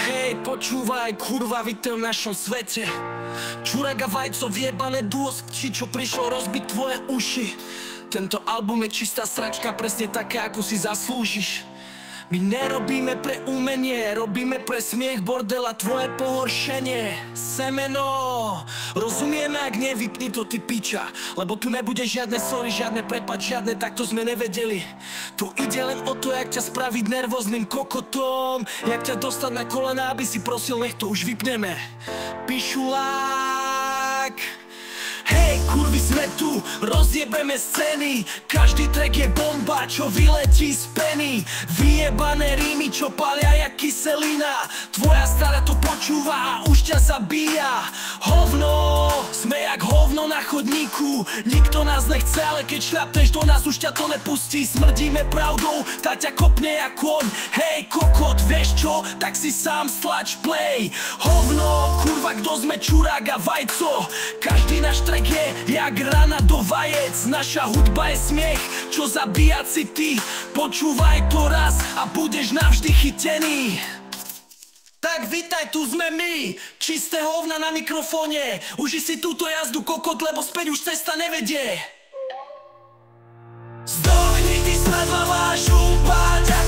Hej, počúvaj, kurva, víte v našom svete. Čurák a Vajco, vyjebané duo, čo prišlo rozbiť tvoje uši. Tento album je čistá sračka, presne taká, ako si zaslúžiš. My nerobíme pre umenie, robíme pre smiech, bordel a tvoje pohoršenie. Semeno, rozumieme, ak nie, vypni to ty piča. Lebo tu nebude žiadne sorry, žiadne prepad, žiadne takto sme nevedeli. Tu ide len o to, jak ťa spraviť nervóznym kokotom, jak ťa dostať na kolena, aby si prosil, nech to už vypneme. Pišulák. Hej, kurvy, sme tu, rozjebeme scény. Každý track je bomba, čo vyletí z peny. Vyjebané rímy, čo palia jak kyselina. Tvoja stará to počúva a už ťa zabíja. Hovno, sme jak hovno na chodníku. Nikto nás nechce, ale keď šľapneš do nás, už ťa to nepustí. Smrdíme pravdou, tá ťa kopne jak koň. Hej, kokot, vieš čo, tak si sám stlač play. Hovno, kurva, kto sme, Čurák a Vajco. Každý náš track je jak rana do vajec. Naša hudba je smiech, čo zabíja city. Počúvaj to raz a budeš navždy chytený. Tak vítaj, tu sme my, čisté hovna na mikrofóne. Uži si túto jazdu, kokot, lebo späť už cesta nevedie. Zdохni ty, smradla, máš upáť.